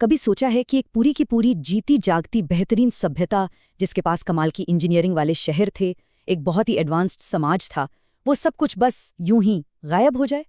कभी सोचा है कि एक पूरी की पूरी जीती जागती बेहतरीन सभ्यता, जिसके पास कमाल की इंजीनियरिंग वाले शहर थे, एक बहुत ही एडवांस्ड समाज था, वो सब कुछ बस यूं ही गायब हो जाए?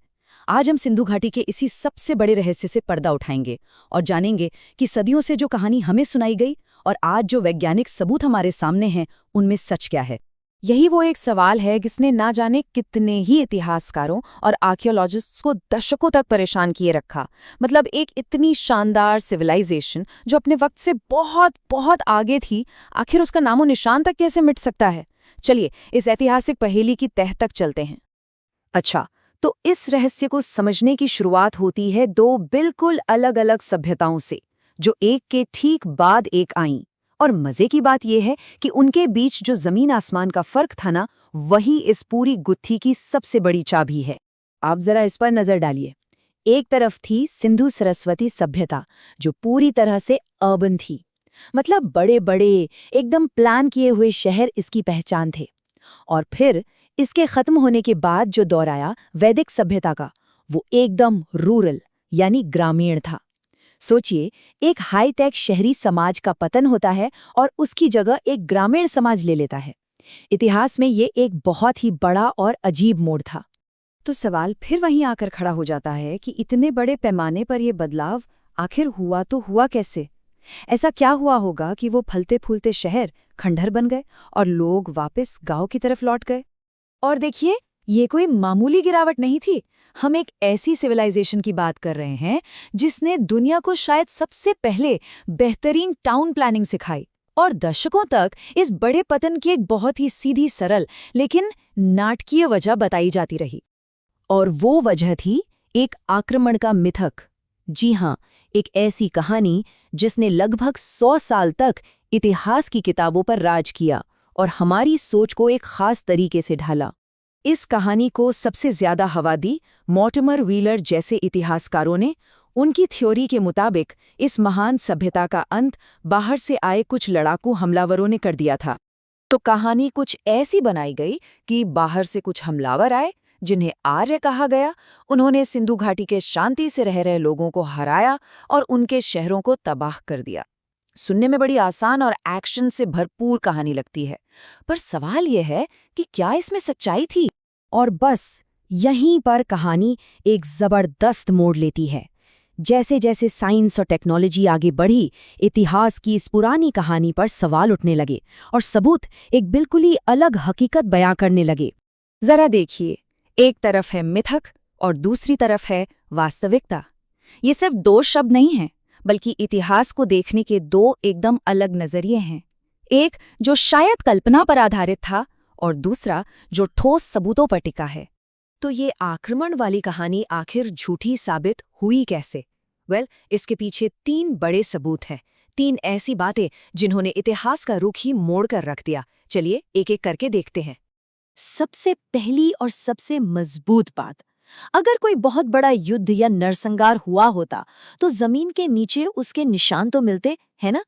आज हम सिंधु घाटी के इसी सबसे बड़े रहस्य से पर्दा उठाएंगे और जानेंगे कि सदियों से जो कहानी हमें सुनाई गई और आज जो वैज्ञानिक सबूत हमारे सामने हैं, उनमें सच क्या है। यही वो एक सवाल है जिसने ना जाने कितने ही इतिहासकारों और आर्कियोलॉजिस्ट्स को दशकों तक परेशान किए रखा। मतलब एक इतनी शानदार सिविलाइजेशन जो अपने वक्त से बहुत बहुत आगे थी, आखिर उसका नामो निशान तक कैसे मिट सकता है? चलिए इस ऐतिहासिक पहेली की तह तक चलते हैं। अच्छा, तो इस रहस्य को समझने की शुरुआत होती है दो बिल्कुल अलग अलग सभ्यताओं से, जो एक के ठीक बाद एक आईं। और मजे की बात यह है कि उनके बीच जो जमीन आसमान का फर्क था ना, वही इस पूरी गुत्थी की सबसे बड़ी चाबी है। आप जरा इस पर नजर डालिए। एक तरफ थी सिंधु सरस्वती सभ्यता, जो पूरी तरह से अर्बन थी। मतलब बड़े बड़े एकदम प्लान किए हुए शहर इसकी पहचान थे। और फिर इसके खत्म होने के बाद जो दौर आया वैदिक सभ्यता का, वो एकदम रूरल यानी ग्रामीण था। सोचिए, एक हाईटेक शहरी समाज का पतन होता है और उसकी जगह एक ग्रामीण समाज ले लेता है। इतिहास में ये एक बहुत ही बड़ा और अजीब मोड़ था। तो सवाल फिर वहीं आकर खड़ा हो जाता है कि इतने बड़े पैमाने पर यह बदलाव आखिर हुआ तो हुआ कैसे? ऐसा क्या हुआ होगा कि वो फलते फूलते शहर खंडहर बन गए और लोग वापस गांव की तरफ लौट गए? और देखिए, ये कोई मामूली गिरावट नहीं थी। हम एक ऐसी सिविलाइजेशन की बात कर रहे हैं जिसने दुनिया को शायद सबसे पहले बेहतरीन टाउन प्लानिंग सिखाई और दशकों तक इस बड़े पतन की एक बहुत ही सीधी सरल लेकिन नाटकीय वजह बताई जाती रही। और वो वजह थी एक आक्रमण का मिथक। जी हाँ, एक ऐसी कहानी जिसने लगभग 100 साल तक इतिहास की किताबों पर राज किया और हमारी सोच को एक खास तरीके से ढाला। इस कहानी को सबसे ज्यादा हवा दी मॉर्टिमर व्हीलर जैसे इतिहासकारों ने। उनकी थ्योरी के मुताबिक इस महान सभ्यता का अंत बाहर से आए कुछ लड़ाकू हमलावरों ने कर दिया था। तो कहानी कुछ ऐसी बनाई गई कि बाहर से कुछ हमलावर आए, जिन्हें आर्य कहा गया। उन्होंने सिंधु घाटी के शांति से रह रहे लोगों को हराया और उनके शहरों को तबाह कर दिया। सुनने में बड़ी आसान और एक्शन से भरपूर कहानी लगती है, पर सवाल यह है कि क्या इसमें सच्चाई थी? और बस यहीं पर कहानी एक जबरदस्त मोड़ लेती है। जैसे जैसे साइंस और टेक्नोलॉजी आगे बढ़ी, इतिहास की इस पुरानी कहानी पर सवाल उठने लगे और सबूत एक बिल्कुल ही अलग हकीकत बयां करने लगे। जरा देखिए, एक तरफ है मिथक और दूसरी तरफ है वास्तविकता। ये सिर्फ दो शब्द नहीं हैं, बल्कि इतिहास को देखने के दो एकदम अलग नजरिए हैं। एक जो शायद कल्पना पर आधारित था और दूसरा जो ठोस सबूतों पर टिका है। तो ये आक्रमण वाली कहानी आखिर झूठी साबित हुई कैसे? इसके पीछे 3 बड़े सबूत हैं। 3 ऐसी बातें जिन्होंने इतिहास का रुख ही मोड़ कर रख दिया। चलिए एक एक करके देखते हैं। सबसे पहली और सबसे मजबूत बात, अगर कोई बहुत बड़ा युद्ध या नरसंहार हुआ होता तो जमीन के नीचे उसके निशान तो मिलते, है ना?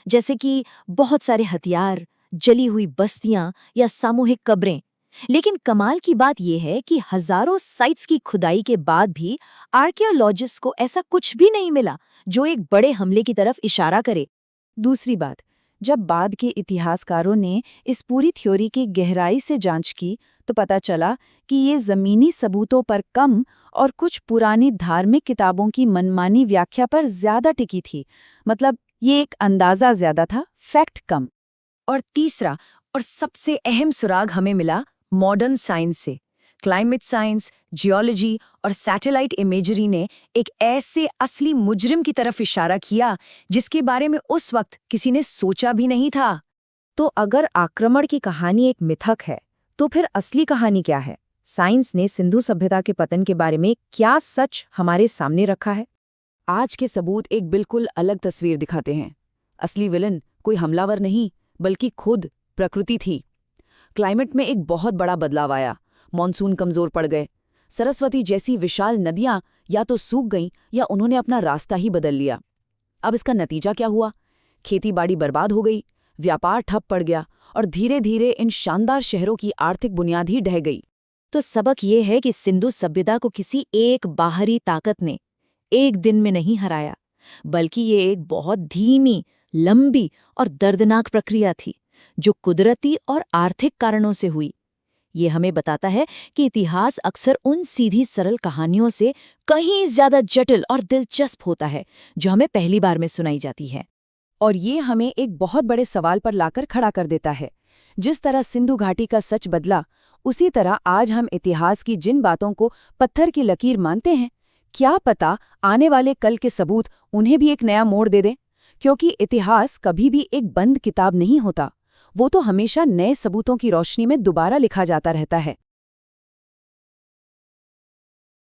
जैसे कि बहुत सारे हथियार, जली हुई बस्तियां या सामूहिक कब्रें। लेकिन कमाल की बात यह है कि हजारों साइट्स की खुदाई के बाद भी आर्कियोलॉजिस्ट्स को ऐसा कुछ भी नहीं मिला जो एक बड़े हमले की तरफ इशारा करे। दूसरी बात, जब बाद के इतिहासकारों ने इस पूरी थ्योरी की गहराई से जांच की तो पता चला कि ये जमीनी सबूतों पर कम और कुछ पुरानी धार्मिक किताबों की मनमानी व्याख्या पर ज्यादा टिकी थी। मतलब ये एक अंदाजा ज्यादा था, फैक्ट कम। और तीसरा और सबसे अहम सुराग हमें मिला मॉडर्न साइंस से। क्लाइमेट साइंस, जियोलॉजी और सैटेलाइट इमेजरी ने एक ऐसे असली मुजरिम की तरफ इशारा किया जिसके बारे में उस वक्त किसी ने सोचा भी नहीं था। तो अगर आक्रमण की कहानी एक मिथक है, तो फिर असली कहानी क्या है? साइंस ने सिंधु सभ्यता के पतन के बारे में क्या सच हमारे सामने रखा है? आज के सबूत एक बिल्कुल अलग तस्वीर दिखाते हैं। असली विलन कोई हमलावर नहीं, बल्कि खुद प्रकृति थी। क्लाइमेट में एक बहुत बड़ा बदलाव आया। मॉनसून कमजोर पड़ गए। सरस्वती जैसी विशाल नदियां या तो सूख गईं या उन्होंने अपना रास्ता ही बदल लिया। अब इसका नतीजा क्या हुआ? खेती-बाड़ी बर्बाद हो गई, व्यापार ठप पड़ गया और धीरे धीरे इन शानदार शहरों की आर्थिक बुनियाद ही ढह गई। तो सबक ये है कि सिंधु सभ्यता को किसी एक बाहरी ताकत ने एक दिन में नहीं हराया, बल्कि ये एक बहुत धीमी, लंबी और दर्दनाक प्रक्रिया थी, जो कुदरती और आर्थिक कारणों से हुई। ये हमें बताता है कि इतिहास अक्सर उन सीधी सरल कहानियों से कहीं ज्यादा जटिल और दिलचस्प होता है, जो हमें पहली बार में सुनाई जाती है। और ये हमें एक बहुत बड़े सवाल पर लाकर खड़ा कर देता है। जिस तरह सिंधु घाटी का सच बदला, उसी तरह आज हम इतिहास की जिन बातों को पत्थर की लकीर मानते हैं, क्या पता आने वाले कल के सबूत उन्हें भी एक नया मोड़ दे दें। क्योंकि इतिहास कभी भी एक बंद किताब नहीं होता, वो तो हमेशा नए सबूतों की रोशनी में दोबारा लिखा जाता रहता है।